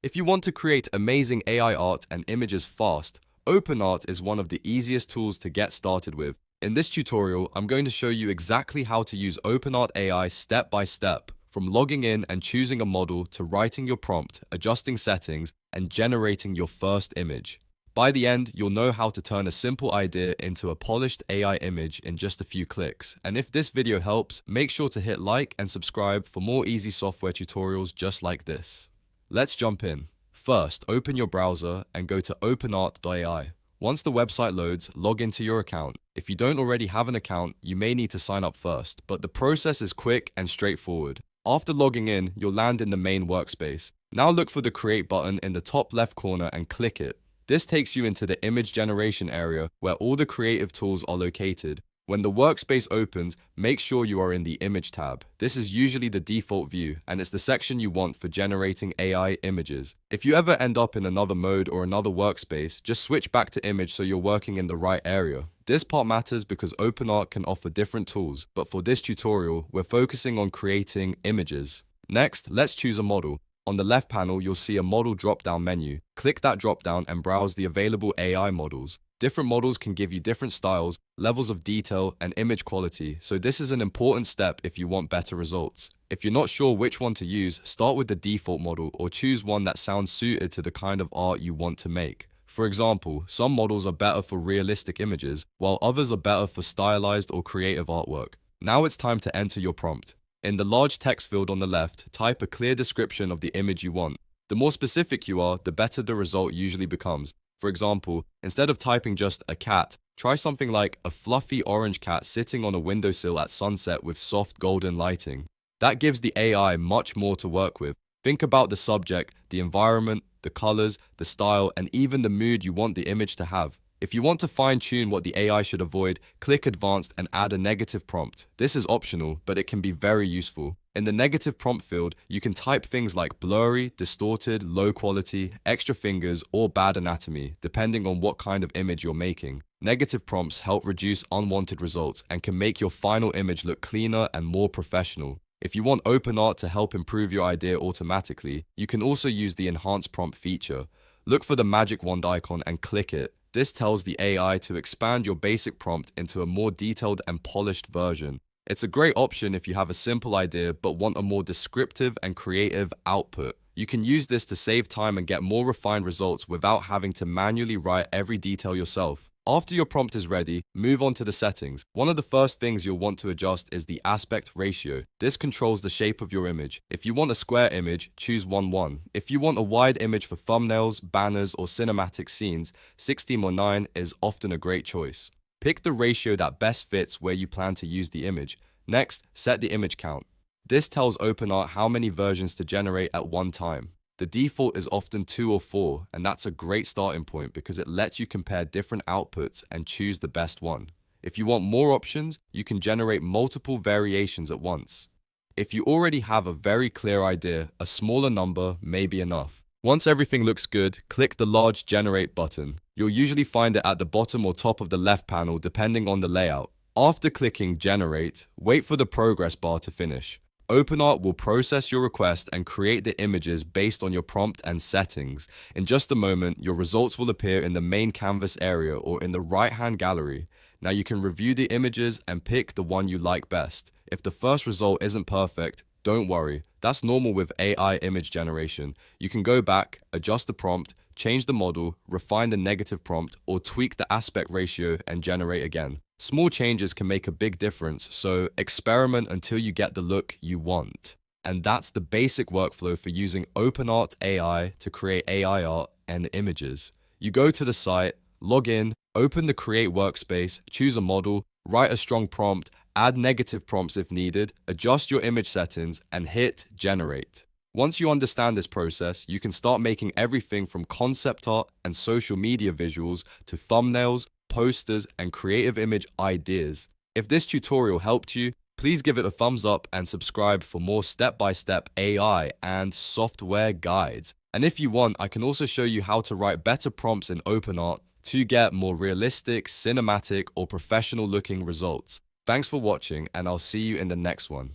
If you want to create amazing AI art and images fast, OpenArt is one of the easiest tools to get started with. In this tutorial, I'm going to show you exactly how to use OpenArt AI step by step, from logging in and choosing a model to writing your prompt, adjusting settings, and generating your first image. By the end, you'll know how to turn a simple idea into a polished AI image in just a few clicks. And if this video helps, make sure to hit like and subscribe for more easy software tutorials just like this. Let's jump in. First, open your browser and go to OpenArt AI. Once the website loads, log into your account. If you don't already have an account, you may need to sign up first, but the process is quick and straightforward. After logging in, you'll land in the main workspace. Now look for the Create button in the top left corner and click it. This takes you into the image generation area where all the creative tools are located. When the workspace opens, make sure you are in the Image tab. This is usually the default view, and it's the section you want for generating AI images. If you ever end up in another mode or another workspace, just switch back to Image so you're working in the right area. This part matters because OpenArt can offer different tools, but for this tutorial, we're focusing on creating images. Next, let's choose a model. On the left panel, you'll see a model drop-down menu. Click that drop-down and browse the available AI models. Different models can give you different styles, levels of detail, and image quality, so this is an important step if you want better results. If you're not sure which one to use, start with the default model or choose one that sounds suited to the kind of art you want to make. For example, some models are better for realistic images, while others are better for stylized or creative artwork. Now it's time to enter your prompt. In the large text field on the left, type a clear description of the image you want. The more specific you are, the better the result usually becomes. For example, instead of typing just a cat, try something like a fluffy orange cat sitting on a windowsill at sunset with soft golden lighting. That gives the AI much more to work with. Think about the subject, the environment, the colors, the style, and even the mood you want the image to have. If you want to fine-tune what the AI should avoid, click Advanced and add a negative prompt. This is optional, but it can be very useful. In the negative prompt field, you can type things like blurry, distorted, low quality, extra fingers, or bad anatomy, depending on what kind of image you're making. Negative prompts help reduce unwanted results and can make your final image look cleaner and more professional. If you want OpenArt to help improve your idea automatically, you can also use the Enhance Prompt feature. Look for the magic wand icon and click it. This tells the AI to expand your basic prompt into a more detailed and polished version. It's a great option if you have a simple idea but want a more descriptive and creative output. You can use this to save time and get more refined results without having to manually write every detail yourself. After your prompt is ready, move on to the settings. One of the first things you'll want to adjust is the aspect ratio. This controls the shape of your image. If you want a square image, choose 1:1. If you want a wide image for thumbnails, banners, or cinematic scenes, 16:9 is often a great choice. Pick the ratio that best fits where you plan to use the image. Next, set the image count. This tells OpenArt how many versions to generate at one time. The default is often 2 or 4, and that's a great starting point because it lets you compare different outputs and choose the best one. If you want more options, you can generate multiple variations at once. If you already have a very clear idea, a smaller number may be enough. Once everything looks good, click the large Generate button. You'll usually find it at the bottom or top of the left panel depending on the layout. After clicking Generate, wait for the progress bar to finish. OpenArt will process your request and create the images based on your prompt and settings. In just a moment, your results will appear in the main canvas area or in the right-hand gallery. Now you can review the images and pick the one you like best. If the first result isn't perfect, don't worry. That's normal with AI image generation. You can go back, adjust the prompt, change the model, refine the negative prompt, or tweak the aspect ratio and generate again. Small changes can make a big difference, so experiment until you get the look you want. And that's the basic workflow for using OpenArt AI to create AI art and images. You go to the site, log in, open the Create workspace, choose a model, write a strong prompt, add negative prompts if needed, adjust your image settings, and hit Generate. Once you understand this process, you can start making everything from concept art and social media visuals to thumbnails, posters, and creative image ideas. If this tutorial helped you, please give it a thumbs up and subscribe for more step-by-step AI and software guides. And if you want, I can also show you how to write better prompts in OpenArt to get more realistic, cinematic, or professional-looking results. Thanks for watching, and I'll see you in the next one.